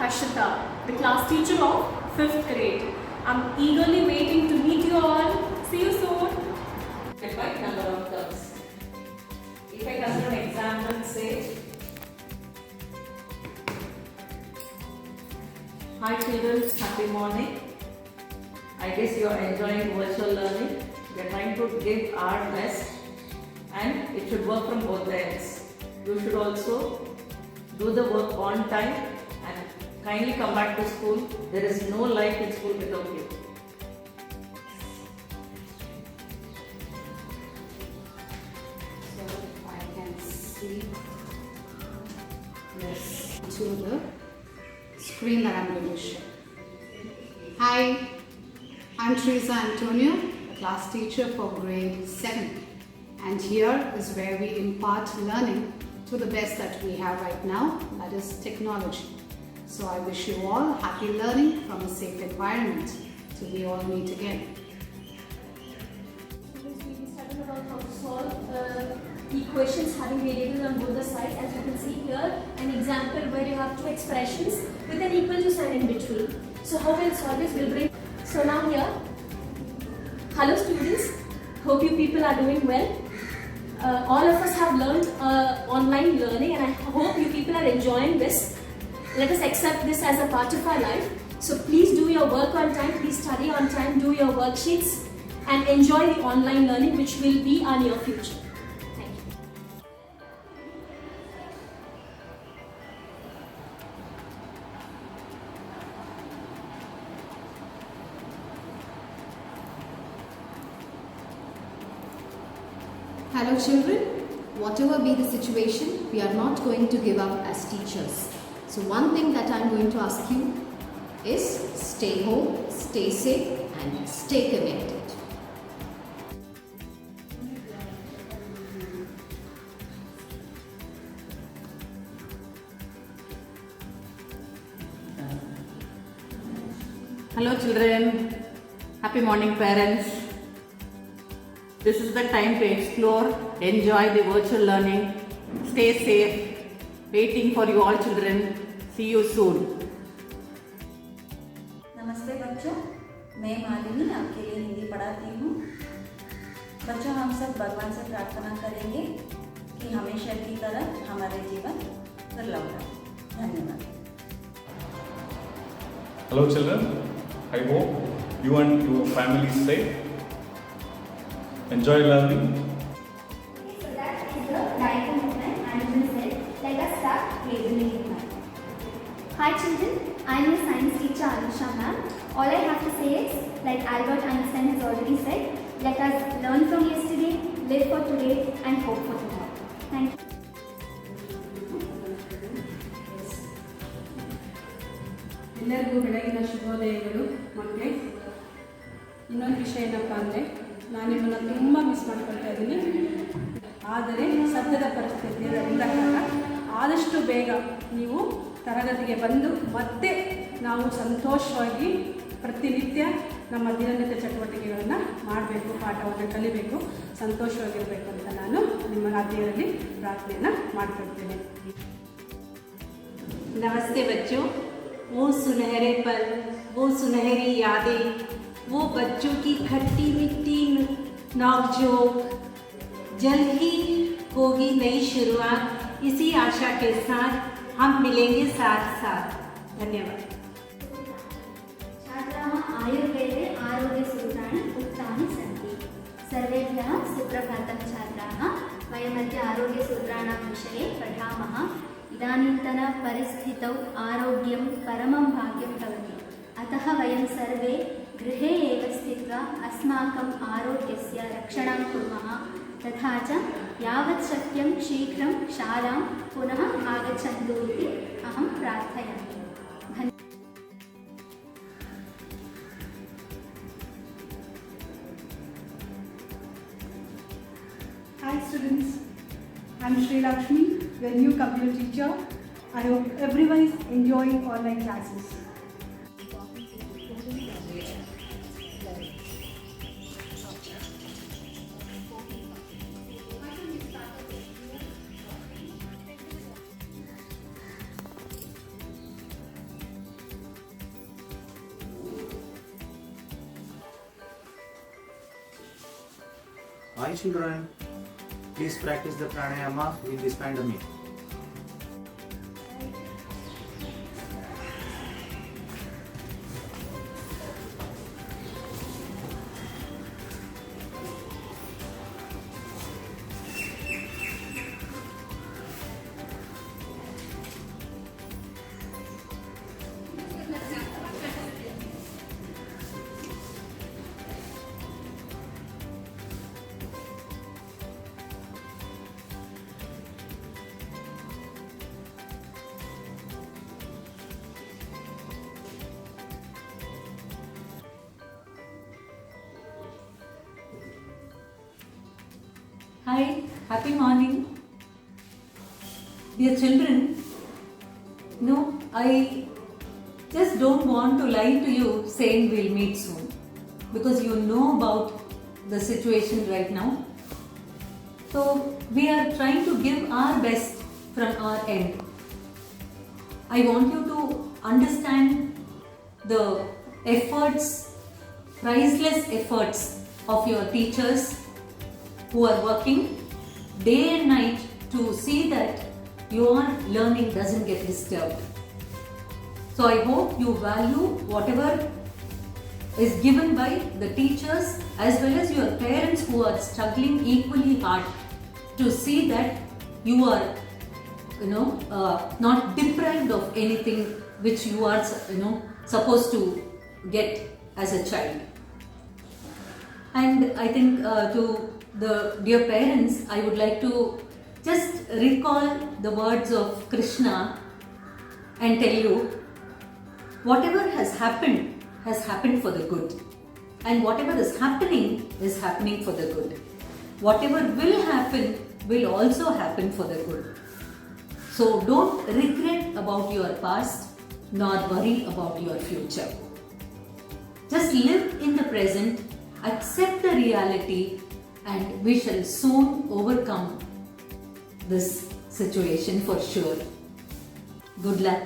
Harshita, the class teacher of 5th grade. I'm eagerly waiting to meet you all. See you soon. By number of terms. If I consider an example, say, hi children, happy morning. I guess you are enjoying virtual learning. We are trying to give our best and it should work from both ends. You should also do the work on time and kindly come back to school. There is no life in school without you. So I can see this to the screen that I'm going to show. Hi, I'm Teresa Antonio, class teacher for grade 7. And here is where we impart learning to the best that we have right now, that is technology. So I wish you all happy learning from a safe environment till we all meet again. We studied about how to solve equations having variables on both the sides. As you can see here, an example where you have two expressions with an equal to sign in between. So how we'll solve this, we'll bring. So now here, hello students, hope you people are doing well. All of us have learned online learning and I hope you people are enjoying this. Let us accept this as a part of our life. So please do your work on time, please study on time, do your worksheets and enjoy the online learning which will be our near future. Thank you. Hello children, whatever be the situation, we are not going to give up as teachers. So one thing that I am going to ask you is stay home, stay safe and stay connected. Hello children, happy morning parents. This is the time to explore, enjoy the virtual learning, stay safe, waiting for you all children. See you soon. नमस्ते बच्चों, मैं मालिनी आपके लिए हिंदी पढ़ाती हूँ। बच्चों हम सब भगवान से प्रार्थना करेंगे कि हमेशा की तरह हमारे जीवन पर लौटाए। धन्यवाद। Hello children, I hope you and your family is safe. Enjoy learning. So that is the diagram movement and will say, let us start labeling it now. Hi children, I am your science teacher Anusha ma'am. All I have to say is, like Albert Einstein has already said, let us learn from yesterday, live for today and hope for tomorrow. Thank you. ಎಲ್ಲರಿಗೂ ಬೆಳಗಿನ ಶುಭೋದಯಗಳು ಮಕ್ಕಳೇ. ಇನ್ನೊಂದು ವಿಷಯ ಏನಪ್ಪ ಅಂದರೆ, ನಾನು ನಿಮ್ಮನ್ನು ತುಂಬ ಮಿಸ್ ಮಾಡ್ಕೊಳ್ತಾ ಇದ್ದೀನಿ. ಆದರೆ ಸದ್ಯದ ಪರಿಸ್ಥಿತಿಯಿಂದ ಆದಷ್ಟು ಬೇಗ ನೀವು ತರಗತಿಗೆ ಬಂದು ಮತ್ತೆ ನಾವು ಸಂತೋಷವಾಗಿ ಪ್ರತಿನಿತ್ಯ ನಮ್ಮ ದಿನನಿತ್ಯ ಚಟುವಟಿಕೆಗಳನ್ನು ಮಾಡಬೇಕು, ಪಾಠವನ್ನು ಕಲಿಬೇಕು, ಸಂತೋಷವಾಗಿರಬೇಕು ಅಂತ ನಾನು ನಿಮ್ಮ ದೇವರಲ್ಲಿ ಪ್ರಾರ್ಥನೆಯನ್ನು ಮಾಡ್ಕೊಳ್ತೇನೆ. नमस्ते बच्चों, वो सुनहरे पल, वो सुनहरी यादें, वो बच्चों की खट्टी मिट्टी नौकझोंक, जल्द ही होगी नई शुरुआत। इसी आशा के साथ हम मिलेंगे साथ साथ। धन्यवाद। छात्राः आयुर्वेदे आरोग्यसूत्राणि उक्तानि सन्ति। सर्वेभ्यः सुप्रभातं छात्राः। वयमद्य आरोग्यसूत्राणां विषये पठामः। इदानीन्तन परिस्थितौ आरोग्यं परमं भाग्यं भवति। अतः वयं सर्वे गृहे एव स्थित्वा अस्माकम् आरोग्यस्य रक्षणं कुर्मः। तथा च यावत् शक्यं शीघ्रं शालां पुनः आगच्छन्तु इति अहं प्रार्थयामि। Hi students, I'm Sri Lakshmi, your new computer teacher. I hope everyone is enjoying online classes. Hi children, please practice the pranayama in this pandemic. Hi, happy morning. Dear children, no, I just don't want to lie to you saying we'll meet soon, because you know about the situation right now. So we are trying to give our best from our end. I want you to understand the efforts, priceless efforts of your teachers who are working day and night to see that your learning doesn't get disturbed. So I hope you value whatever is given by the teachers as well as your parents who are struggling equally hard to see that you are not deprived of anything which you are supposed to get as a child. And I think to the dear parents, I would like to just recall the words of Krishna and tell you, whatever has happened for the good, and whatever is happening for the good. Whatever will happen will also happen for the good. So don't regret about your past nor worry about your future. Just live in the present, accept the reality, and we shall soon overcome this situation for sure. Good luck.